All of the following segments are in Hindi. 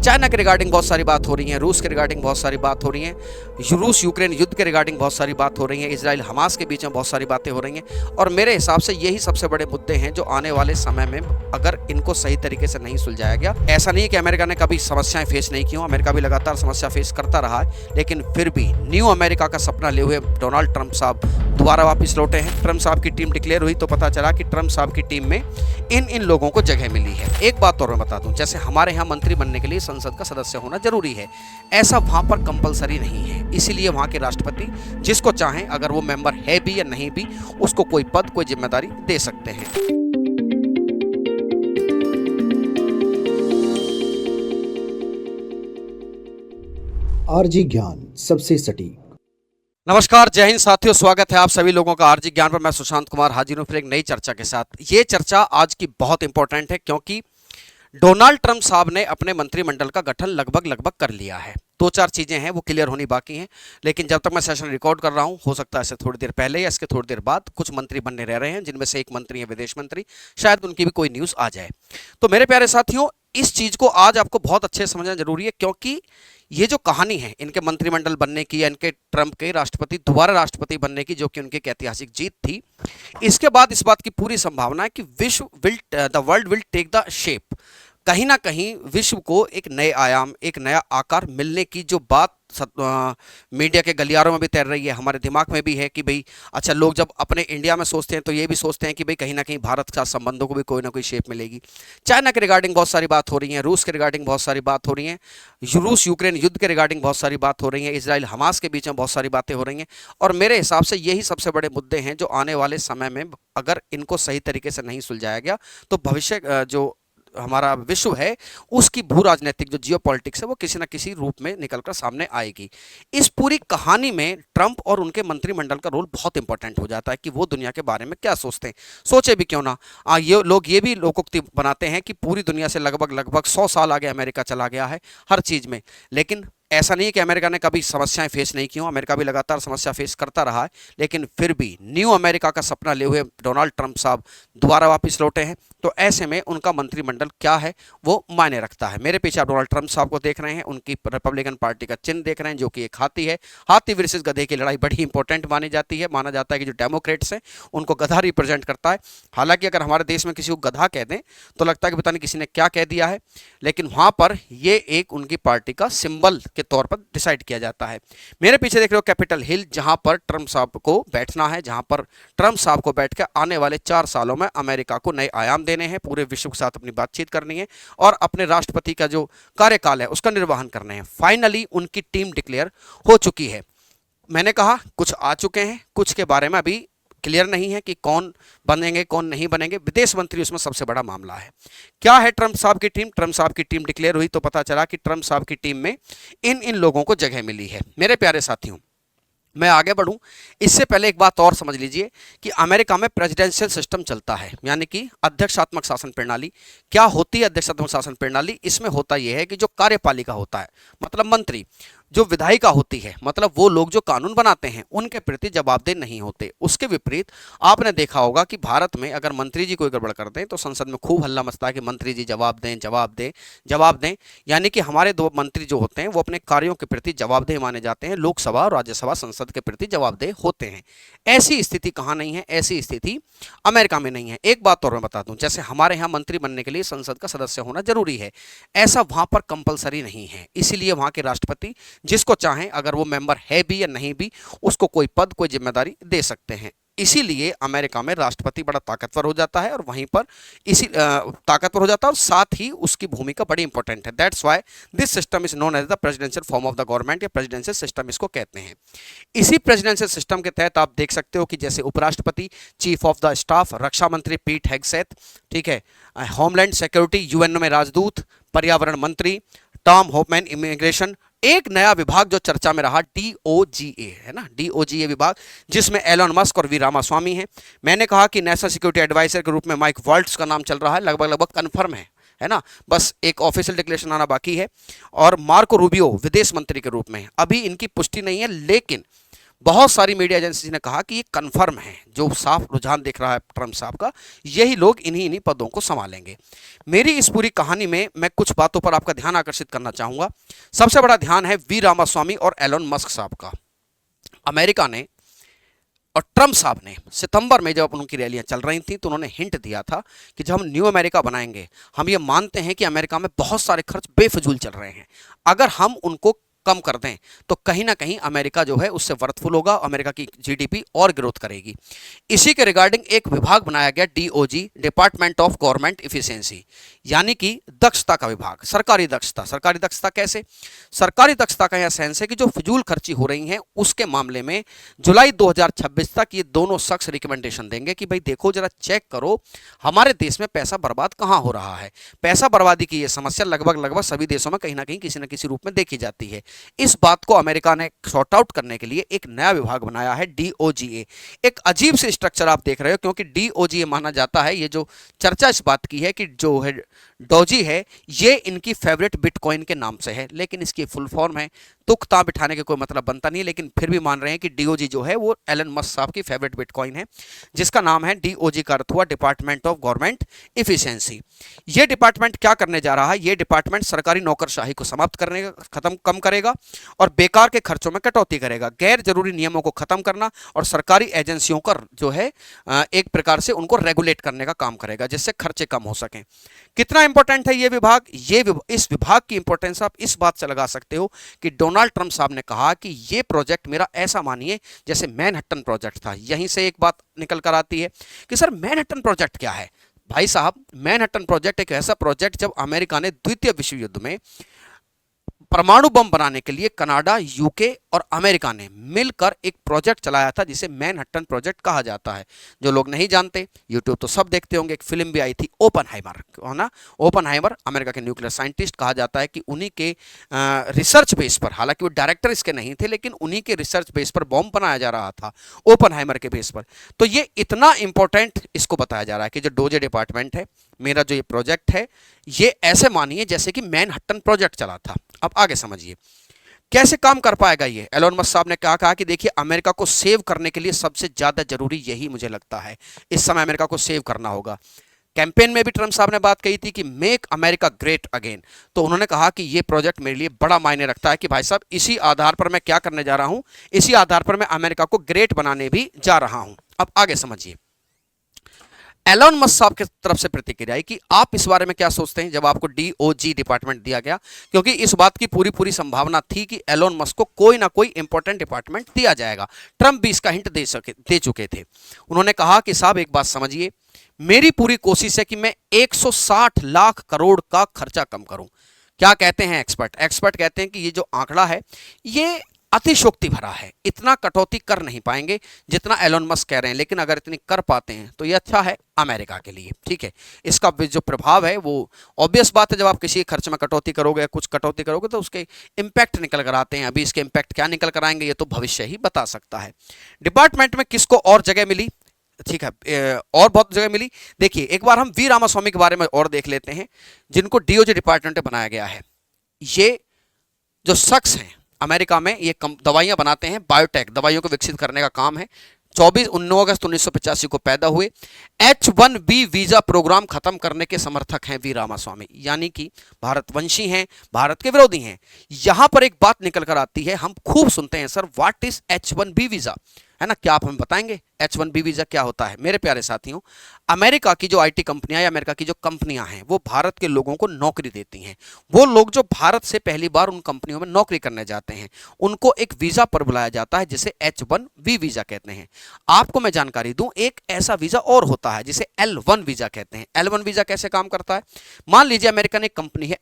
चाइना के रिगार्डिंग बहुत सारी बात हो रही है, रूस के रिगार्डिंग बहुत सारी बात हो रही है, रूस यूक्रेन युद्ध के रिगार्डिंग बहुत सारी बात हो रही है, इजराइल हमास के बीच में बहुत सारी बातें हो रही हैं। और मेरे हिसाब से यही सबसे बड़े मुद्दे हैं जो आने वाले समय में अगर इनको सही तरीके से नहीं सुलझाया गया, ऐसा नहीं है कि अमेरिका ने कभी समस्याएं फेस नहीं की हो, अमेरिका भी लगातार समस्या फेस करता रहा है, लेकिन फिर भी न्यू अमेरिका का सपना लिए हुए डोनाल्ड ट्रंप साहब दोबारा वापस लौटे हैं। ट्रंप साहब की टीम डिक्लेयर हुई तो पता चला कि ट्रंप साहब की टीम में इन लोगों को जगह मिली है। एक बात और मैं बता दूं, जैसे हमारे यहाँ मंत्री बनने के लिए संसद का सदस्य होना जरूरी है, ऐसा वहां पर कंपलसरी नहीं है। इसीलिए वहां के राष्ट्रपति जिसको चाहें, अगर वो मेंबर है भी या नहीं भी, उसको कोई पद कोई जिम्मेदारी दे सकते हैं। आरजी ज्ञान सबसे सटीक। नमस्कार, जय हिंद साथियों, स्वागत है आप सभी लोगों का आरजी ज्ञान पर। मैं सुशांत कुमार हाजिर हूं फिर एक नई चर्चा के साथ। ये चर्चा आज की बहुत इंपॉर्टेंट है क्योंकि डोनाल्ड ट्रंप साहब ने अपने मंत्रिमंडल का गठन लगभग कर लिया है। दो चार चीजें हैं वो क्लियर होनी बाकी हैं, लेकिन जब तक मैं सेशन रिकॉर्ड कर रहा हूं, हो सकता है इससे थोड़ी देर पहले या इसके थोड़ी देर बाद कुछ मंत्री बनने रह रहे हैं, जिनमें से एक मंत्री है विदेश मंत्री, शायद उनकी भी कोई न्यूज आ जाए। तो मेरे प्यारे साथियों, इस चीज को आज आपको बहुत अच्छे से समझना जरूरी है, क्योंकि ये जो कहानी है इनके मंत्रिमंडल बनने की या इनके ट्रंप के राष्ट्रपति दोबारा राष्ट्रपति बनने की, जो कि उनकी एक ऐतिहासिक जीत थी, इसके बाद इस बात की पूरी संभावना है कि the world will take the shape. कहीं ना कहीं विश्व को एक नए आयाम, एक नया आकार मिलने की जो बात मीडिया के गलियारों में भी तैर रही है, हमारे दिमाग में भी है कि भाई अच्छा, लोग जब अपने इंडिया में सोचते हैं तो ये भी सोचते हैं कि भाई कहीं ना कहीं भारत के साथ संबंधों को भी कोई ना कोई शेप मिलेगी। चाइना के रिगार्डिंग बहुत सारी बात हो रही है, रूस के रिगार्डिंग बहुत सारी बात हो रही है, रूस यूक्रेन युद्ध के रिगार्डिंग बहुत सारी बात हो रही है, इजराइल हमास के बीच में बहुत सारी बातें हो रही हैं। और मेरे हिसाब से यही सबसे बड़े मुद्दे हैं जो आने वाले समय में अगर इनको सही तरीके से नहीं सुलझाया गया तो भविष्य जो हमारा विश्व है उसकी भू राजनीतिक जो जियो पॉलिटिक्स है वो किसी न किसी रूप में निकलकर सामने आएगी। इस पूरी कहानी में ट्रंप और उनके मंत्रिमंडल का रोल बहुत इंपॉर्टेंट हो जाता है कि वो दुनिया के बारे में क्या सोचते हैं। सोचे भी क्यों ना, ये लोग ये भी लोकोक्ति बनाते हैं कि पूरी दुनिया से लगभग 100 साल आगे अमेरिका चला गया है हर चीज़ में, लेकिन ऐसा नहीं है कि अमेरिका ने कभी समस्याएं फेस नहीं की हो, अमेरिका भी लगातार समस्या फेस करता रहा है, लेकिन फिर भी न्यू अमेरिका का सपना लिए हुए डोनाल्ड ट्रंप साहब दोबारा वापस लौटे हैं। तो ऐसे में उनका मंत्रिमंडल क्या है वो मायने रखता है। मेरे पीछे आप डोनाल्ड ट्रंप साहब को देख रहे हैं, उनकी रिपब्लिकन पार्टी का चिन्ह देख रहे हैं जो कि एक हाथी है। हाथी वर्सेस गधे की लड़ाई बड़ी इंपॉर्टेंट मानी जाती है। माना जाता है कि जो डेमोक्रेट्स हैं उनको गधा रिप्रेजेंट करता है। हालांकि अगर हमारे देश में किसी को गधा कह दें तो लगता है कि पता नहीं किसी ने क्या कह दिया है, लेकिन वहां पर ये एक उनकी पार्टी का सिंबल के तौर पर डिसाइड किया जाता है। मेरे पीछे देख रहे हो कैपिटल हिल, जहां पर ट्रंप साहब को बैठना है, जहां पर ट्रंप साहब को बैठ कर आने वाले 4 सालों में अमेरिका को नए आयाम देने हैं, पूरे विश्व के साथ अपनी बातचीत करनी है और अपने राष्ट्रपति का जो कार्यकाल है उसका निर्वहन करने हैं। फाइनली उनकी टीम डिक्लेयर हो चुकी है। मैंने कहा कुछ आ चुके हैं, कुछ के बारे में अभी क्लियर नहीं है कि कौन बनेंगे कौन नहीं बनेंगे। विदेश मंत्री उसमें सबसे बड़ा मामला है। क्या है ट्रंप साहब की टीम? ट्रंप साहब की टीम डिक्लेयर हुई तो पता चला कि ट्रंप साहब की टीम में इन लोगों को जगह मिली है। मेरे प्यारे साथियों, मैं आगे बढ़ूं इससे पहले एक बात और समझ लीजिए कि अमेरिका में प्रेसिडेंशियल सिस्टम चलता है, यानी कि अध्यक्षात्मक शासन प्रणाली। क्या होती है अध्यक्षात्मक शासन प्रणाली? इसमें होता यह है कि जो कार्यपालिका होता है, मतलब मंत्री, जो विधायिका होती है, मतलब वो लोग जो कानून बनाते हैं, उनके प्रति जवाबदेह नहीं होते। उसके विपरीत आपने देखा होगा कि भारत में अगर मंत्री जी कोई गड़बड़ कर दें तो संसद में खूब हल्ला मचता है कि मंत्री जी जवाब दें, जवाब दें, जवाब दें। यानी कि हमारे दो मंत्री जो होते हैं वो अपने कार्यों के प्रति जवाबदेह माने जाते हैं, लोकसभा और राज्यसभा संसद के प्रति जवाबदेह होते हैं। ऐसी स्थिति कहाँ नहीं है? ऐसी स्थिति अमेरिका में नहीं है। एक बात और मैं बता दूं, जैसे हमारे यहाँ मंत्री बनने के लिए संसद का सदस्य होना जरूरी है, ऐसा वहां पर कंपलसरी नहीं है। इसीलिए वहां के राष्ट्रपति जिसको चाहें, अगर वो मेंबर है भी या नहीं भी, उसको कोई पद कोई जिम्मेदारी दे सकते हैं। इसीलिए अमेरिका में राष्ट्रपति बड़ा ताकतवर हो जाता है और वहीं पर ताकतवर हो जाता है और साथ ही उसकी भूमिका बड़ी इंपॉर्टेंट है। That's why this system is known as the presidential form of the government, या प्रेसिडेंशियल सिस्टम इसको कहते हैं। इसी प्रेसिडेंशियल सिस्टम के तहत आप देख सकते हो कि जैसे उपराष्ट्रपति, चीफ ऑफ द स्टाफ, रक्षा मंत्री पीट हेगसेथ, ठीक है, होमलैंड सिक्योरिटी यूएनओ में राजदूत, पर्यावरण मंत्री टॉम होफमैन, इमिग्रेशन, एक नया विभाग जो चर्चा में रहा डीओजीए है ना, डीओजीए विभाग, जिसमें एलन मस्क और वी रामास्वामी हैं। मैंने कहा कि नेशनल सिक्योरिटी एडवाइजर के रूप में माइक वॉल्ट्ज का नाम चल रहा है, लगभग कंफर्म है ना, बस एक ऑफिशियल डिक्लेरेशन आना बाकी है। और मार्को रूबियो विदेश मंत्री के रूप में, अभी इनकी पुष्टि नहीं है, लेकिन बहुत सारी मीडिया एजेंसी ने कहा कि ये कन्फर्म है, जो साफ रुझान दिख रहा है ट्रंप साहब का, यही लोग इन्हीं पदों को संभालेंगे। मेरी इस पूरी कहानी में मैं कुछ बातों पर आपका ध्यान आकर्षित करना चाहूंगा। सबसे बड़ा ध्यान है वी रामास्वामी और एलोन मस्क साहब का। अमेरिका ने और ट्रंप साहब ने सितंबर में जब उनकी रैलियां चल रही थी तो उन्होंने हिंट दिया था कि जब हम न्यू अमेरिका बनाएंगे, हम ये मानते हैं कि अमेरिका में बहुत सारे खर्च बेफजूल चल रहे हैं, अगर हम उनको कम कर दें तो कहीं ना कहीं अमेरिका जो है उससे वर्थफुल होगा, अमेरिका की जीडीपी और ग्रोथ करेगी। इसी के रिगार्डिंग एक विभाग बनाया गया, DOG, department of government efficiency, यानी कि दक्षता का विभाग, सरकारी दक्षता। सरकारी दक्षता कैसे? सरकारी दक्षता का यह सेंस है कि जो फिजूल खर्ची हो रही हैं उसके मामले में जुलाई 2026 तक ये दोनों शख्स रिकमेंडेशन देंगे कि भाई देखो जरा चेक करो हमारे देश में पैसा बर्बाद कहाँ हो रहा है। पैसा बर्बादी की ये समस्या लगभग सभी देशों में कहीं ना कहीं किसी न किसी रूप में देखी जाती है। इस बात को अमेरिका ने सॉर्ट आउट करने के लिए एक नया विभाग बनाया है, डीओजीए। एक अजीब से स्ट्रक्चर आप देख रहे हो, क्योंकि डीओजीए माना जाता है, ये जो चर्चा इस बात की है कि जो है डॉजी है ये इनकी फेवरेट बिटकॉइन के नाम से है, लेकिन इसकी फुल फॉर्म है। तुक तां बिठाने के कोई मतलब बनता नहीं है, लेकिन फिर भी मान रहे हैं कि डीओजी जो है वो एलन मस्क साहब की फेवरेट बिटकॉइन है, जिसका नाम है डीओजी का अर्थ हुआ डिपार्टमेंट ऑफ गवर्नमेंट इफिशिएंसी। ये डिपार्टमेंट क्या करने जा रहा है? ये डिपार्टमेंट सरकारी नौकरशाही को समाप्त करने का कम करेगा और बेकार के खर्चों में कटौती करेगा, गैर जरूरी नियमों को खत्म करना और सरकारी एजेंसियों का जो है एक प्रकार से उनको रेगुलेट करने का काम करेगा, जिससे खर्चे कम हो सकें। कितना इंपॉर्टेंट है ये विभाग? इस विभाग की इंपॉर्टेंस आप इस बात से लगा सकते हो कि डोनाल्ड ट्रंप साहब ने कहा कि ये प्रोजेक्ट मेरा ऐसा मानिए जैसे मैनहट्टन प्रोजेक्ट था। यहीं से एक बात निकल कर आती है कि सर मैनहट्टन प्रोजेक्ट क्या है? भाई साहब, मैनहट्टन प्रोजेक्ट एक ऐसा प्रोजेक्ट जब अमेरिका ने द्वितीय विश्व युद्ध में परमाणु बम बनाने के लिए कनाडा, यूके और अमेरिका ने मिलकर एक प्रोजेक्ट चलाया था जिसे मैनहट्टन प्रोजेक्ट कहा जाता है। जो लोग नहीं जानते, यूट्यूब तो सब देखते होंगे, एक फिल्म भी आई थी ओपनहाइमर, है ना। ओपनहाइमर अमेरिका के न्यूक्लियर साइंटिस्ट, कहा जाता है कि उन्हीं के रिसर्च बेस पर, हालांकि वो डायरेक्टर इसके नहीं थे, लेकिन उन्हीं के रिसर्च बेस पर बॉम्ब बनाया जा रहा था, ओपनहाइमर के बेस पर। तो ये इतना इंपॉर्टेंट इसको बताया जा रहा है कि जो डोजे डिपार्टमेंट है, मेरा जो ये प्रोजेक्ट है, ये ऐसे मानिए जैसे कि मैनहट्टन प्रोजेक्ट चला था। अब आगे समझिए कैसे काम कर पाएगा ये। एलोन मस्क साहब ने कहा कि देखिए अमेरिका को सेव करने के लिए सबसे ज्यादा जरूरी यही मुझे लगता है, इस समय अमेरिका को सेव करना होगा। कैंपेन में भी ट्रंप साहब ने बात कही थी कि मेक अमेरिका ग्रेट अगेन, तो उन्होंने कहा कि ये प्रोजेक्ट मेरे लिए बड़ा मायने रखता है कि भाई साहब इसी आधार पर मैं क्या करने जा रहा हूं, इसी आधार पर मैं अमेरिका को ग्रेट बनाने भी जा रहा हूं। अब आगे समझिए एलोन मस्क साहब की तरफ से प्रतिक्रिया है कि आप इस बारे में क्या सोचते हैं जब आपको डीओजी डिपार्टमेंट दिया गया, क्योंकि इस बात की पूरी संभावना थी कि एलोन मस्क को कोई ना कोई इंपॉर्टेंट डिपार्टमेंट दिया जाएगा। ट्रंप भी इसका हिंट दे चुके थे। उन्होंने कहा कि साहब एक बात समझिए, मेरी पूरी कोशिश है कि मैं 160 लाख करोड़ का खर्चा कम करूं। क्या कहते हैं एक्सपर्ट कहते हैं कि ये जो आंकड़ा है ये अतिशोक्ति भरा है, इतना कटौती कर नहीं पाएंगे जितना एलोन मस्क कह रहे हैं, लेकिन अगर इतनी कर पाते हैं तो ये अच्छा है अमेरिका के लिए, ठीक है। इसका जो प्रभाव है वो ऑब्वियस बात है, जब आप किसी खर्च में कटौती करोगे, कुछ कटौती करोगे तो उसके इंपैक्ट निकल कर आते हैं। अभी इसके इंपैक्ट क्या निकल कर आएंगे ये तो भविष्य ही बता सकता है। डिपार्टमेंट में किसको और जगह मिली? ठीक है, और बहुत जगह मिली। देखिए एक बार हम वी रामास्वामी के बारे में और देख लेते हैं, जिनको डीओजी डिपार्टमेंट बनाया गया है। ये जो शख्स हैं अमेरिका में, ये दवाइयां बनाते हैं, बायोटेक दवाइयों को विकसित करने का काम है। 9 अगस्त 1985 को पैदा हुए। H1B वीजा प्रोग्राम खत्म करने के समर्थक हैं वी रामास्वामी, यानी कि भारतवंशी हैं, भारत के विरोधी हैं। यहां पर एक बात निकल कर आती है, हम खूब सुनते हैं sir what is H1B visa, है ना। क्या आप हमें बताएंगे H1B वीजा क्या होता है? मेरे प्यारे साथियों, अमेरिका की जो आईटी कंपनियां या अमेरिका की जो कंपनियां हैं वो भारत के लोगों को नौकरी देती हैं। वो लोग जो भारत से पहली बार उन कंपनियों में नौकरी करने जाते हैं उनको एक वीजा पर बुलाया जाता है जिसे H1B वीजा कहते हैं। आपको मैं जानकारी दूं, एक ऐसा वीजा और होता है जिसे L1 वीजा कहते हैं। L1 वीजा कैसे काम करता है? मान लीजिए अमेरिकन एक कंपनी है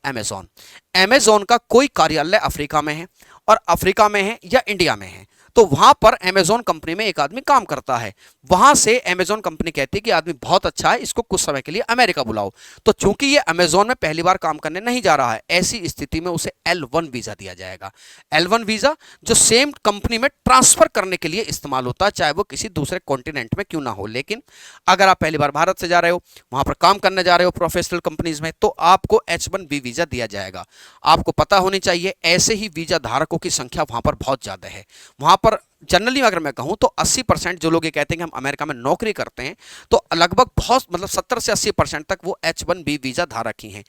अमेजॉन का कोई कार्यालय अफ्रीका में है और अफ्रीका में है या इंडिया में है, तो वहां पर अमेजॉन कंपनी में एक आदमी काम करता है। वहां से अमेजॉन कंपनी कहती है कि आदमी बहुत अच्छा है, इसको कुछ समय के लिए अमेरिका बुलाओ। तो चूंकि ये अमेजॉन में पहली बार काम करने नहीं जा रहा है, ऐसी स्थिति में उसे L1 वीजा दिया जाएगा। L1 वीजा जो सेम कंपनी में ट्रांसफर करने के लिए इस्तेमाल होता है, चाहे वो किसी दूसरे कॉन्टिनेंट में क्यों ना हो। लेकिन अगर आप पहली बार भारत से जा रहे हो, वहां पर काम करने जा रहे हो प्रोफेशनल कंपनीज में, तो आपको H1B वीजा दिया जाएगा। आपको पता होनी चाहिए ऐसे ही वीजा धारकों की संख्या वहां पर बहुत ज्यादा है। वहां पर जनरली अगर मैं कहूं तो 80% जो लोग ये कहते हैं कि हम अमेरिका में नौकरी करते हैं, तो लगभग बहुत मतलब 70 से 80% तक वो H1B वीजा धारक ही हैं।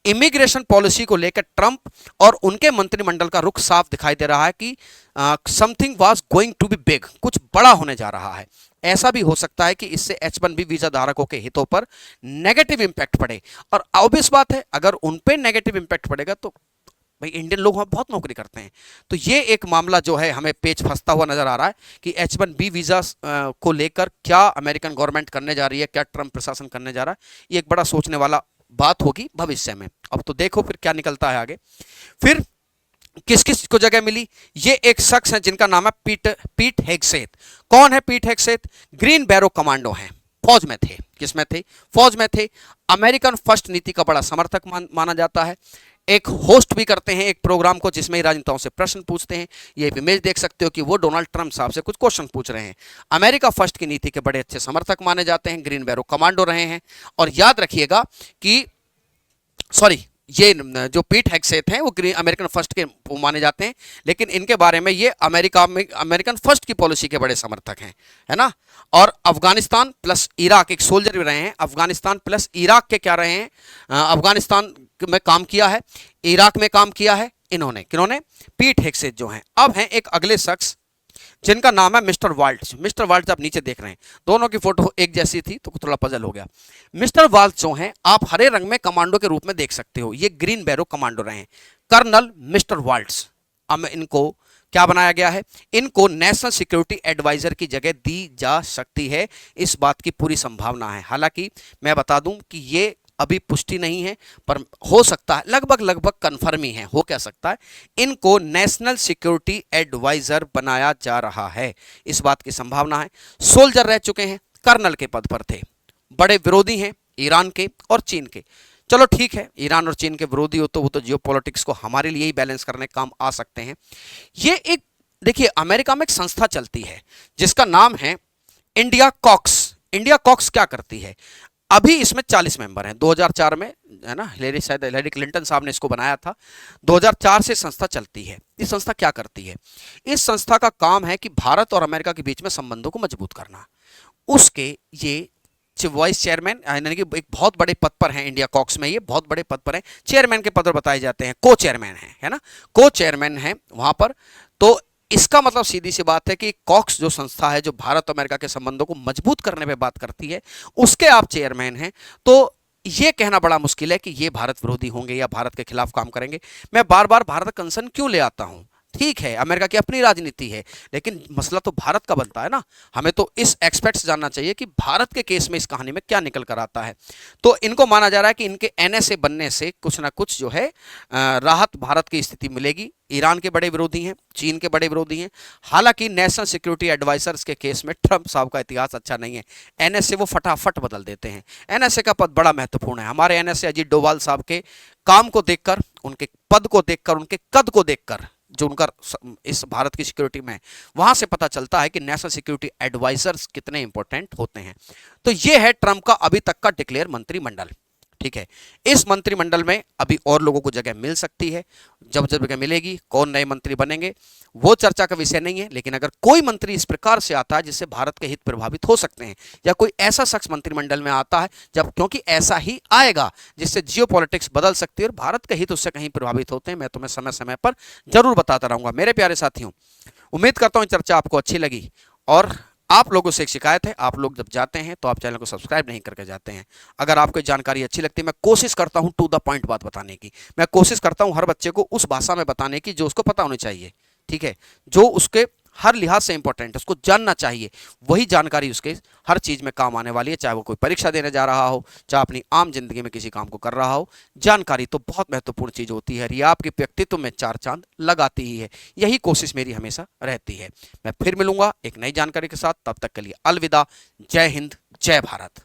इमिग्रेशन पॉलिसी को लेकर ट्रंप और उनके मंत्रिमंडल का रुख साफ दिखाई दे रहा है कि something was going to be big, कुछ बड़ा होने जा रहा है। ऐसा भी हो सकता है कि इससे H1B वीजा धारकों के हितों पर नेगेटिव इंपैक्ट पड़े, और ऑब्वियस बात है अगर उन पे नेगेटिव इंपैक्ट पड़ेगा तो भाई इंडियन लोग वहाँ बहुत नौकरी करते हैं। तो ये एक मामला जो है हमें पेच फंसता हुआ नजर आ रहा है कि H1B वीजा को लेकर क्या अमेरिकन गवर्नमेंट करने जा रही है, क्या ट्रंप प्रशासन करने जा रहा है। ये एक बड़ा सोचने वाला बात होगी भविष्य में। अब तो देखो फिर क्या निकलता है आगे। फिर किस किस को जगह मिली, ये एक शख्स है जिनका नाम है पीट हेगसेथ। कौन है पीट हेगसेथ? ग्रीन बैरो कमांडो हैं, फौज में थे। किस में थे? फौज में थे। अमेरिकन फर्स्ट नीति का बड़ा समर्थक माना जाता है। एक होस्ट भी करते हैं एक प्रोग्राम को जिसमें राजनेताओं से प्रश्न पूछते हैं। ये इमेज देख सकते हो कि वो डोनाल्ड ट्रंप साहब से कुछ क्वेश्चन पूछ रहे हैं। अमेरिका फर्स्ट की नीति के बड़े अच्छे समर्थक माने जाते हैं, ग्रीन बैरो कमांडो रहे हैं। और याद रखिएगा कि ये जो पीट हेगसेथ हैं वो अमेरिकन फर्स्ट के माने जाते हैं, लेकिन इनके बारे में ये अमेरिका में अमेरिकन फर्स्ट की पॉलिसी के बड़े समर्थक हैं, है ना। और अफगानिस्तान प्लस इराक, एक सोल्जर भी रहे हैं। अफगानिस्तान प्लस इराक के क्या रहे हैं? अफगानिस्तान में काम किया है, इराक में काम किया है इन्होंने। किन्होंने? पीट हेगसेथ जो हैं। अब हैं एक अगले शख्स जिनका नाम है मिस्टर वाल्ट्ज। मिस्टर वाल्ट्ज आप नीचे देख रहे हैं, दोनों की फोटो एक जैसी थी तो थोड़ा पजल हो गया। मिस्टर वाल्ट्ज जो हैं आप हरे रंग में कमांडो के रूप में देख सकते हो, ये ग्रीन बैरो कमांडो रहे हैं। Colonel mister Waltz. अब इनको क्या बनाया गया है? इनको नेशनल सिक्योरिटी एडवाइजर की जगह दी जा सकती है, इस बात की पूरी संभावना है। हालांकि मैं बता दूं कि ये अभी पुष्टि नहीं है, पर हो सकता है, लगभग कंफर्म ही है, हो क्या सकता है। इनको नेशनल सिक्योरिटी एडवाइजर बनाया जा रहा है, इस बात की संभावना है। सोल्जर रह चुके हैं, कर्नल के पद पर थे। बड़े विरोधी हैं ईरान के और चीन के। चलो ठीक है, ईरान और चीन के विरोधी हो तो वो तो जियोपॉलिटिक्स को हमारे लिए ही बैलेंस करने काम आ सकते हैं। ये एक देखिए अमेरिका में एक संस्था चलती है जिसका नाम है इंडिया कॉक्स। इंडिया कॉक्स क्या करती है? अभी इसमें 40 मेंबर हैं। 2004 में, है ना, हिलेरी क्लिंटन साहब ने इसको बनाया था। 2004 से संस्था चलती है। ये संस्था क्या करती है? इस संस्था का काम है कि भारत और अमेरिका के बीच में संबंधों को मजबूत करना। उसके ये वाइस चेयरमैन यानी कि एक बहुत बड़े पद पर हैं इंडिया कॉक्स में, ये बहुत बड़े पद पर हैं, चेयरमैन के पद पर बताए जाते हैं, को चेयरमैन है ना, को चेयरमैन है वहां पर। तो इसका मतलब सीधी सी बात है कि कॉक्स जो संस्था है जो भारत अमेरिका के संबंधों को मजबूत करने पे बात करती है, उसके आप चेयरमैन हैं। तो ये कहना बड़ा मुश्किल है कि ये भारत विरोधी होंगे या भारत के खिलाफ काम करेंगे। मैं बार बार भारत का कंसर्न क्यों ले आता हूं? ठीक है, अमेरिका की अपनी राजनीति है, लेकिन मसला तो भारत का बनता है ना। हमें तो इस एक्सपेक्ट्स जानना चाहिए कि भारत के केस में इस कहानी में क्या निकल कर आता है। तो इनको माना जा रहा है कि इनके एनएसए बनने से कुछ ना कुछ जो है राहत भारत की स्थिति मिलेगी। ईरान के बड़े विरोधी हैं, चीन के बड़े विरोधी हैं। हालांकि नेशनल सिक्योरिटी एडवाइजर्स के केस में ट्रंप साहब का इतिहास अच्छा नहीं है। एनएसए वो फटाफट बदल देते हैं। एनएसए का पद बड़ा महत्वपूर्ण है। हमारे एनएसए अजीत डोभाल साहब के काम को देखकर, उनके पद को देखकर, उनके कद को देखकर, जो उनका इस भारत की सिक्योरिटी में, वहां से पता चलता है कि नेशनल सिक्योरिटी एडवाइजर्स कितने इंपॉर्टेंट होते हैं। तो ये है ट्रंप का अभी तक का डिक्लेयर मंत्रिमंडल। ठीक है, इस मंत्रिमंडल में अभी और लोगों को जगह मिल सकती है। जब जब जगह मिलेगी, कौन नए मंत्री बनेंगे वो चर्चा का विषय नहीं है, लेकिन अगर कोई मंत्री इस प्रकार से आता है जिससे भारत के हित प्रभावित हो सकते हैं, या कोई ऐसा शख्स मंत्रिमंडल में आता है जब, क्योंकि ऐसा ही आएगा जिससे जियोपॉलिटिक्स बदल सकती है और भारत के हित उससे कहीं प्रभावित होते हैं, मैं तुम्हें समय समय पर जरूर बताता रहूंगा। मेरे प्यारे साथियों, उम्मीद करता हूं चर्चा आपको अच्छी लगी। और आप लोगों से एक शिकायत है, आप लोग जब जाते हैं तो आप चैनल को सब्सक्राइब नहीं करके जाते हैं। अगर आपको जानकारी अच्छी लगती है, मैं कोशिश करता हूं टू द पॉइंट बात बताने की, मैं कोशिश करता हूं हर बच्चे को उस भाषा में बताने की जो उसको पता होनी चाहिए। ठीक है, जो उसके हर लिहाज से इंपॉर्टेंट है, उसको जानना चाहिए, वही जानकारी उसके हर चीज में काम आने वाली है। चाहे वो कोई परीक्षा देने जा रहा हो, चाहे अपनी आम जिंदगी में किसी काम को कर रहा हो, जानकारी तो बहुत महत्वपूर्ण चीज होती है। ये आपके व्यक्तित्व में चार चांद लगाती ही है। यही कोशिश मेरी हमेशा रहती है। मैं फिर मिलूंगा एक नई जानकारी के साथ, तब तक के लिए अलविदा। जय हिंद, जय भारत।